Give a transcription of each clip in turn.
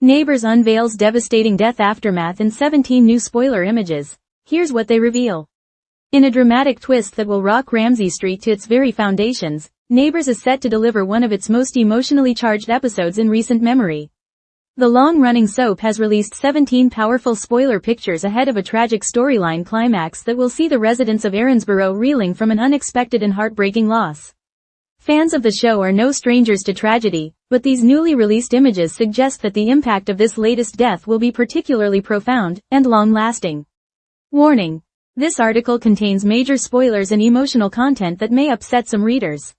Neighbours unveils devastating death aftermath in 17 new spoiler images. Here's what they reveal. In a dramatic twist that will rock Ramsay Street to its very foundations, Neighbours is set to deliver one of its most emotionally charged episodes in recent memory. The long-running soap has released 17 powerful spoiler pictures ahead of a tragic storyline climax that will see the residents of Erinsborough reeling from an unexpected and heartbreaking loss. Fans of the show are no strangers to tragedy, but these newly released images suggest that the impact of this latest death will be particularly profound and long-lasting. Warning: this article contains major spoilers and emotional content that may upset some readers.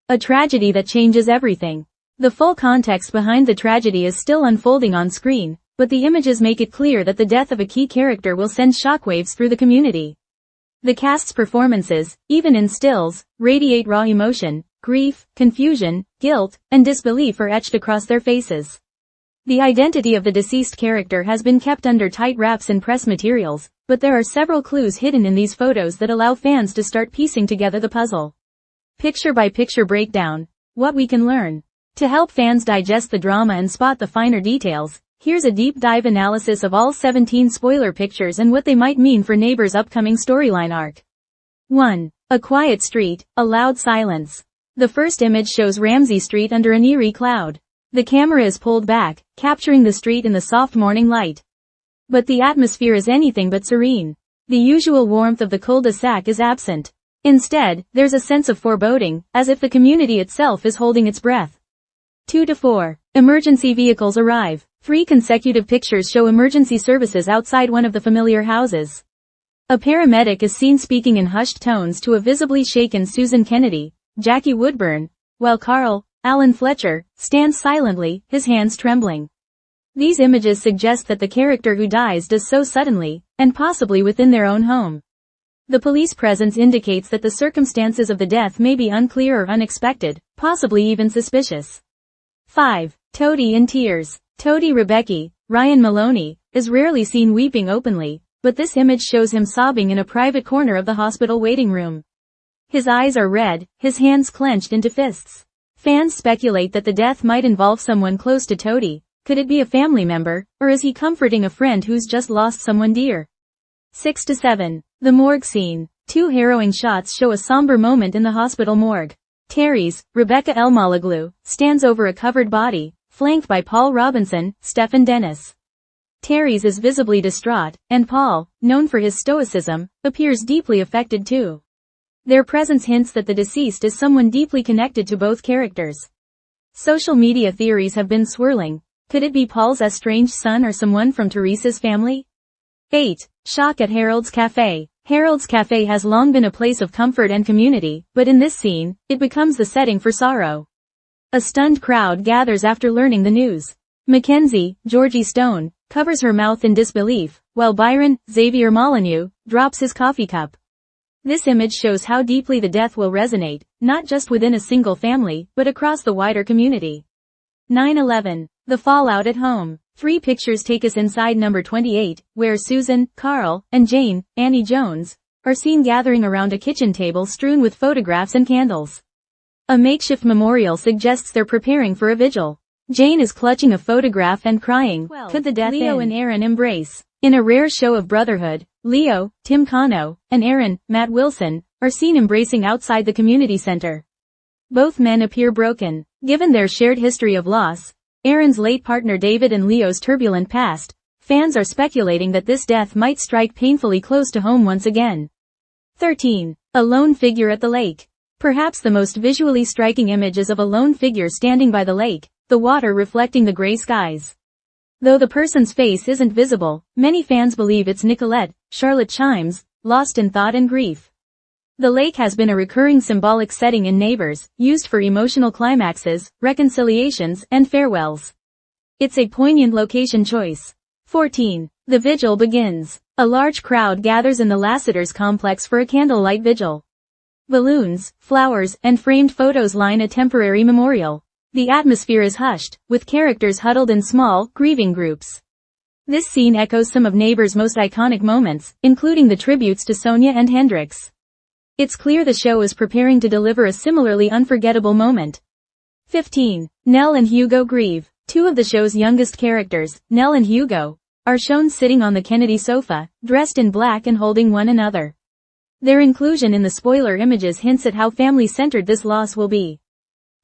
A tragedy that changes everything. The full context behind the tragedy is still unfolding on screen, but the images make it clear that the death of a key character will send shockwaves through the community. The cast's performances, even in stills, radiate raw emotion. Grief, confusion, guilt, and disbelief are etched across their faces. The identity of the deceased character has been kept under tight wraps in press materials, but there are several clues hidden in these photos that allow fans to start piecing together the puzzle. Picture-by-picture breakdown. What we can learn. To help fans digest the drama and spot the finer details, here's a deep dive analysis of all 17 spoiler pictures and what they might mean for Neighbours' upcoming storyline arc. 1. A quiet street, a loud silence. The first image shows Ramsay Street under an eerie cloud. The camera is pulled back, capturing the street in the soft morning light. But the atmosphere is anything but serene. The usual warmth of the cul-de-sac is absent. Instead, there's a sense of foreboding, as if the community itself is holding its breath. 2 to 4. Emergency vehicles arrive. 3 consecutive pictures show emergency services outside one of the familiar houses. A paramedic is seen speaking in hushed tones to a visibly shaken Susan Kennedy, Jackie Woodburn, while Carl, Alan Fletcher, stands silently, his hands trembling. These images suggest that the character who dies does so suddenly, and possibly within their own home. The police presence indicates that the circumstances of the death may be unclear or unexpected, possibly even suspicious. 5. Toadie in tears. Toadie Rebecca, Ryan Maloney, is rarely seen weeping openly, but this image shows him sobbing in a private corner of the hospital waiting room. His eyes are red, his hands clenched into fists. Fans speculate that the death might involve someone close to Toadie. Could it be a family member, or is he comforting a friend who's just lost someone dear? 6 to 7. The morgue scene. 2 harrowing shots show a somber moment in the hospital morgue. Terry's, Rebecca Elmaloglu, stands over a covered body, flanked by Paul Robinson, Stephen Dennis. Terry's is visibly distraught, and Paul, known for his stoicism, appears deeply affected too. Their presence hints that the deceased is someone deeply connected to both characters. Social media theories have been swirling. Could it be Paul's estranged son or someone from Teresa's family? 8. Shock at Harold's Cafe. Harold's Cafe has long been a place of comfort and community, but in this scene, it becomes the setting for sorrow. A stunned crowd gathers after learning the news. Mackenzie, Georgie Stone, covers her mouth in disbelief, while Byron, Xavier Molyneux, drops his coffee cup. This image shows how deeply the death will resonate, not just within a single family, but across the wider community. 9/11. The fallout at home. 3 pictures take us inside number 28, where Susan, Carl, and Jane, Annie Jones, are seen gathering around a kitchen table strewn with photographs and candles. A makeshift memorial suggests they're preparing for a vigil. Jane is clutching a photograph and crying. Could the death Leo and Aaron embrace? In a rare show of brotherhood, Leo, Tim Cano, and Aaron, Matt Wilson, are seen embracing outside the community center. Both men appear broken. Given their shared history of loss, Aaron's late partner David and Leo's turbulent past, fans are speculating that this death might strike painfully close to home once again. 13. A lone figure at the lake. Perhaps the most visually striking image is of a lone figure standing by the lake, the water reflecting the gray skies. Though the person's face isn't visible, many fans believe it's Nicolette, Charlotte Chimes, lost in thought and grief. The lake has been a recurring symbolic setting in Neighbours, used for emotional climaxes, reconciliations, and farewells. It's a poignant location choice. 14. The vigil begins. A large crowd gathers in the Lassiter's complex for a candlelight vigil. Balloons, flowers, and framed photos line a temporary memorial. The atmosphere is hushed, with characters huddled in small, grieving groups. This scene echoes some of Neighbours' most iconic moments, including the tributes to Sonia and Hendrix. It's clear the show is preparing to deliver a similarly unforgettable moment. 15. Nell and Hugo grieve. Two of the show's youngest characters, Nell and Hugo, are shown sitting on the Kennedy sofa, dressed in black and holding one another. Their inclusion in the spoiler images hints at how family-centered this loss will be.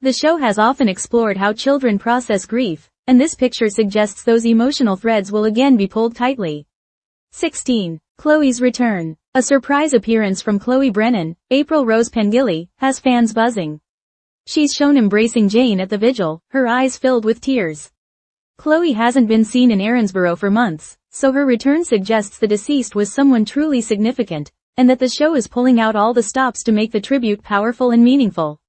The show has often explored how children process grief, and this picture suggests those emotional threads will again be pulled tightly. 16. Chloe's return. A surprise appearance from Chloe Brennan, April Rose Pengilly, has fans buzzing. She's shown embracing Jane at the vigil, her eyes filled with tears. Chloe hasn't been seen in Erinsborough for months, so her return suggests the deceased was someone truly significant, and that the show is pulling out all the stops to make the tribute powerful and meaningful.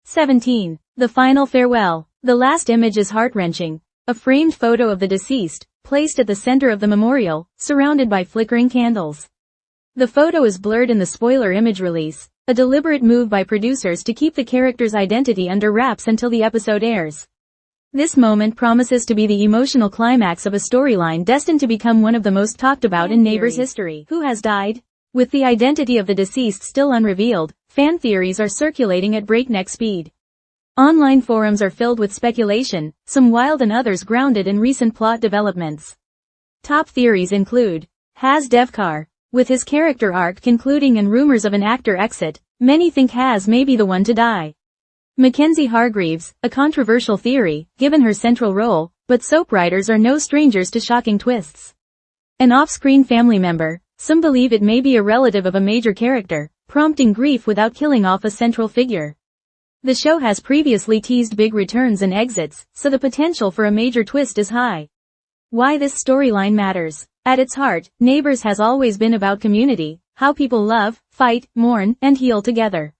17. The final farewell. The last image is heart-wrenching. A framed photo of the deceased, placed at the center of the memorial, surrounded by flickering candles. The photo is blurred in the spoiler image release, a deliberate move by producers to keep the character's identity under wraps until the episode airs. This moment promises to be the emotional climax of a storyline destined to become one of the most talked about in Neighbours history. Who has died? With the identity of the deceased still unrevealed, fan theories are circulating at breakneck speed. Online forums are filled with speculation, some wild and others grounded in recent plot developments. Top theories include Has Devkar. With his character arc concluding and rumors of an actor exit, many think Has may be the one to die. Mackenzie Hargreaves, a controversial theory, given her central role, but soap writers are no strangers to shocking twists. An off-screen family member. Some believe it may be a relative of a major character, prompting grief without killing off a central figure. The show has previously teased big returns and exits, so the potential for a major twist is high. Why this storyline matters. At its heart, Neighbours has always been about community, how people love, fight, mourn, and heal together.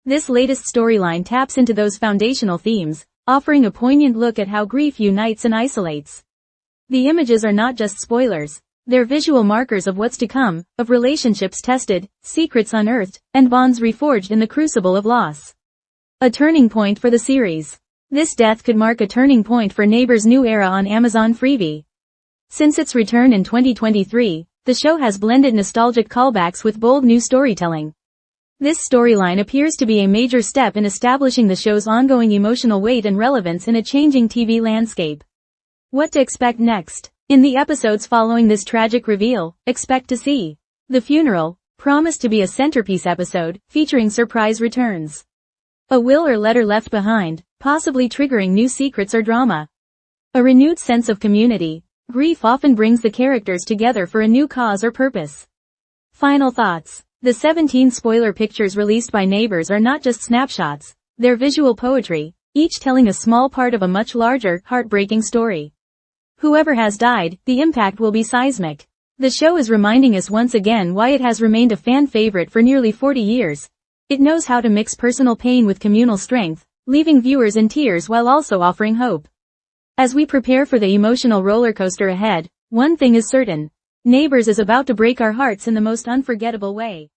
This latest storyline taps into those foundational themes, offering a poignant look at how grief unites and isolates. The images are not just spoilers. They're visual markers of what's to come, of relationships tested, secrets unearthed, and bonds reforged in the crucible of loss. A turning point for the series. This death could mark a turning point for Neighbours' new era on Amazon Freevee. Since its return in 2023, the show has blended nostalgic callbacks with bold new storytelling. This storyline appears to be a major step in establishing the show's ongoing emotional weight and relevance in a changing TV landscape. What to expect next? In the episodes following this tragic reveal, expect to see The Funeral, promised to be a centerpiece episode, featuring surprise returns. A will or letter left behind, possibly triggering new secrets or drama. A renewed sense of community. Grief often brings the characters together for a new cause or purpose. Final thoughts. The 17 spoiler pictures released by Neighbours are not just snapshots, they're visual poetry, each telling a small part of a much larger, heartbreaking story. Whoever has died, the impact will be seismic. The show is reminding us once again why it has remained a fan favorite for nearly 40 years. It knows how to mix personal pain with communal strength, leaving viewers in tears while also offering hope. As we prepare for the emotional roller coaster ahead, one thing is certain. Neighbours is about to break our hearts in the most unforgettable way.